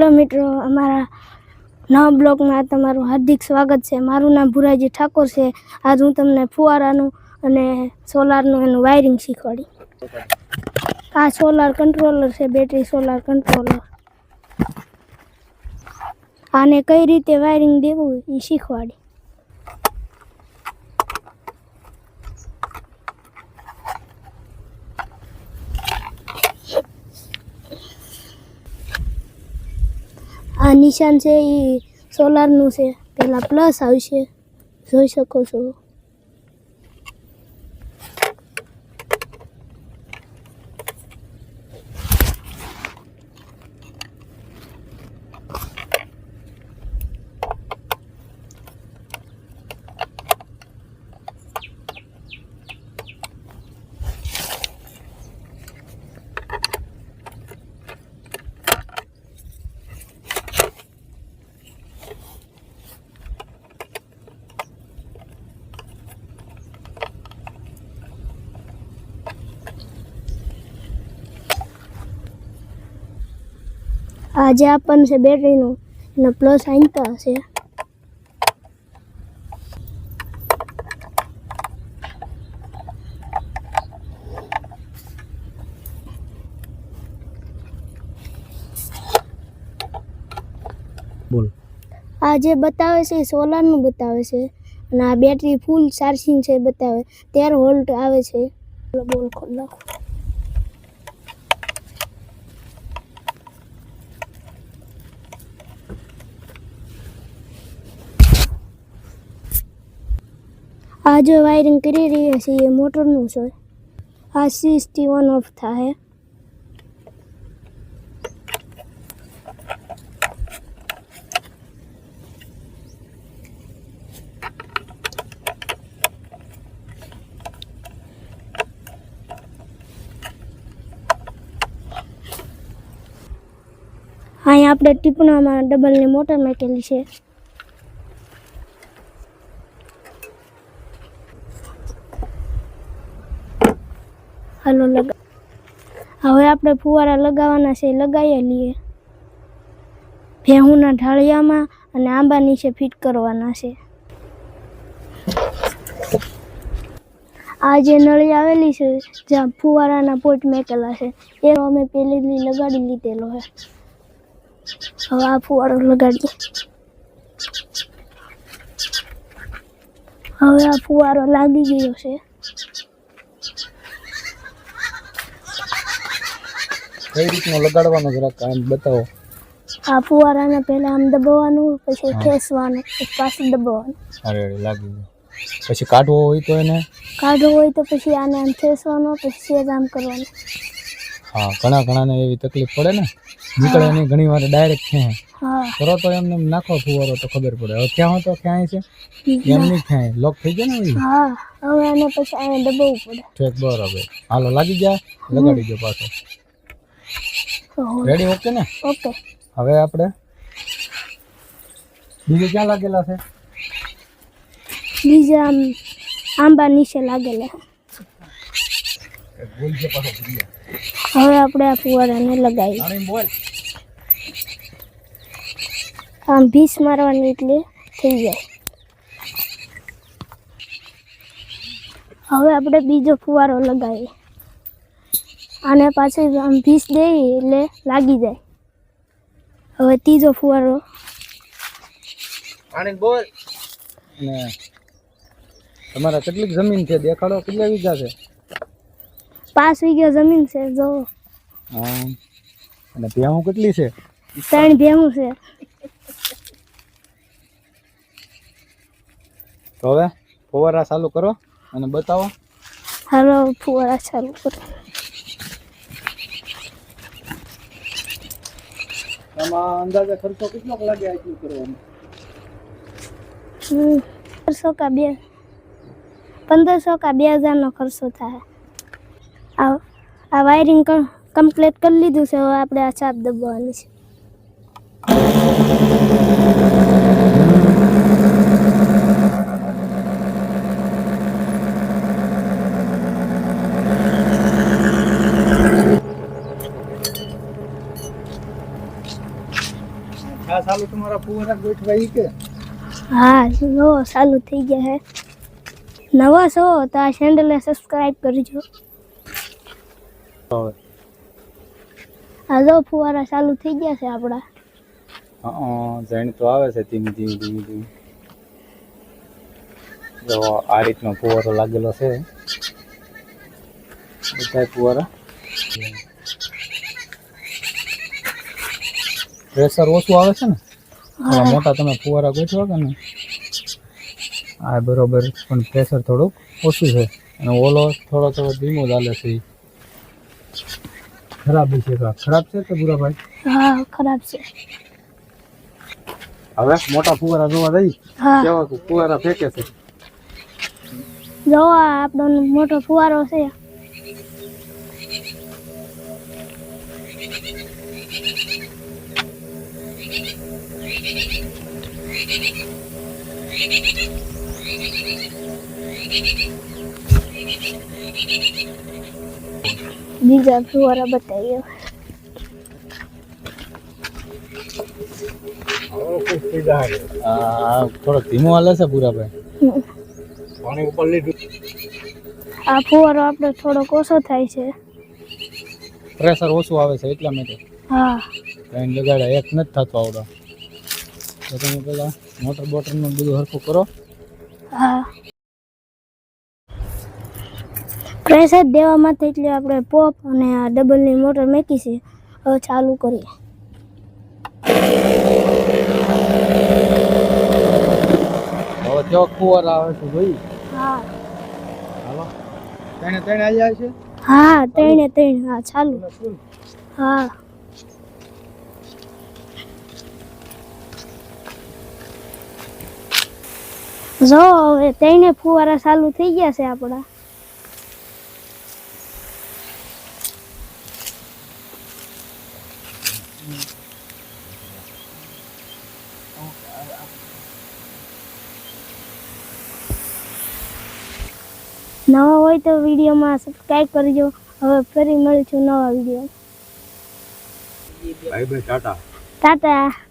Hello मित्रों, अमारा नवा ब्लॉग में तमारुं हार्दिक स्वागत है। मारू नाम भुराजी ठाकोर है। आज हूँ तमने फुवारानुं अने सोलारनुं एनुं वायरिंग शीखवाड़ी। आ सोलार कंट्रोलर है, बेटरी सोलार कंट्रोलर। आने कई रीते वायरिंग देवुं ई शीखवाड़ी। आ निशान है ई सोलारनुं है। पहला प्लस आवशे, जोई शको छो। आज अपन से बैटरी नो प्लस आइनता से बोल आज बतावे से सोलार नु बतावे से અને આ બેટરી ફૂલ ચાર્જિંગ છે બતાવે 13 વોલ્ટ આવે છે। બોલ ખોલ નાખો। आ जो वायरिंग करी रही है ये मोटर नु छे। आ स्विच ऑन ऑफ था है। अहीं आपणे टीपणा में डबल ने मोटर नाखेली छे। हालो लगा। हवे आपणे फुवारा लगावाना छे, लगाई लीए। भेहूना ढाळियामां अने आंबा नीचे फिट करवाना छे। आ जे नळी आवेली छे ज्यां फुवाराना पोट मेकेला छे ए अमे पेलेथी लगाडी लीधेलो है। हवे आ फुवारो लगाडीए। हवे आ फुवारो लागी गयो छे। कई रीतना लगाडवानो जरा काम बताओ। आ फुवाराने पहला आम दबाववानुं, पछी खेंचवानुं, पछी पाछुं दबाववानुं। अरे लागी गयो। पछी काढवो होय तो एने काढवो होय तो पछी आने आम खेंचवानो, पछी सेज आम करवानुं। हाँ, घणा ने एवी तकलीफ पड़े ने, निकळे नहीं घणी वार डायरेक्ट थे। हाँ करो तो एमने नाखो फुवारो तो खबर पड़े। હવે ક્યાં હતો ક્યાં છે એમ નહીં થાય, લોક થઈ જાય ને। हाँ હવે આને પછી આને દબાવવું પડે। ઠીક બરાબર। હાલો લાગી ગયા, લગાડી દો પાછો। રેડી ઓકે ને? ओके। હવે આપણે બીજે ક્યાં લાગેલા છે? बीजा आम आंबा नीचे लागेला। બોલ છે પાછો ભૂલ્યા। હવે આપણે આ ફુવારાને લગાવી। આને બોલ। આમ ભીસ મારવાની એટલે થઈ જાય। હવે આપણે બીજો ફુવારો લગાવીએ। આને પાછળ આમ ભીસ દેવી એટલે લાગી જાય। હવે ત્રીજો ફુવારો। આને બોલ। ને તમારા કેટલી જમીન છે દેખાડો, કેટલા વીઘા છે? 5 વીઘા જમીન છે જો। હા, અને ભેહું કેટલી છે? 3 ભેહું છે। તો હવે ફુવારા ચાલુ કરો અને બતાવો। હાલો ફુવારા ચાલુ કરો। આમાં અંદાજે ખર્ચો કેટલો લાગે આટલું કરવાનું? 1500 का 2000 નો ખર્ચો થાય। આ વાયરિંગ કમ્પ્લીટ કરી લીધું છે। હવે આપણે આ ચાપ દબાવવાની છે। ફુવારા ગોઠવા ઈ કે હા જો ચાલુ થઈ ગયા હે નવા છો તો આ ચેનલને સબસ્ક્રાઇબ કરજો હવે આ જો ફુવારા ચાલુ થઈ ગયા છે આપણા જણ તો આવે છે ધીમે ધીમે જો આ રીતનો ફુવારો લાગેલો છે બધા ફુવારા પ્રેશર ઓછું આવે છે ને થોડા મોટા તમે ફુવારા ગોઠવા કે ને આ બરોબર પણ પ્રેશર થોડુંક ઓછું છે અને ઓલો થોડો ધીમો ચાલે છે ખરાબ છે ખરાબ છે કે બુરાભાઈ હા ખરાબ છે હવે મોટા ફુવારા જોવા જઈ હા કેવા ફુવારા ફેંકે છે જો આ આપણો મોટો ફુવારો છે બીજા ફુવારા બતાવીએ થોડો ધીમો હાલે છે બુરાભાઈ પાણી ઉપર લીધું આ ફુવારો આપણે થોડોક ઓછો થાય છે પ્રેશર ઓછું આવે છે એટલા માટે હા કઈ લગાડે એક નથી થતો આવડો તો તમે પેલા મોટર બોટરનું બધું હરખું કરો હા પ્રેશર દેવા માટે એટલે આપણે પોપ અને આ ડબલની મોટર મેકી છે હવે ચાલુ કરીએ હવે જો ફુવારા આવે છે જોઈ હા હાલો ત્રણે ત્રણ આવી જાય છે હા ત્રણ હા ચાલુ હા જો હવે ત્રણે ફુવારા ચાલુ થઈ ગયા છે આપણા નવા હોય તો વિડીયોમાં સબસ્ક્રાઇબ કરજો હવે ફરી મળીશું નવા વિડીયો ભાઈ ટાટા ટાટા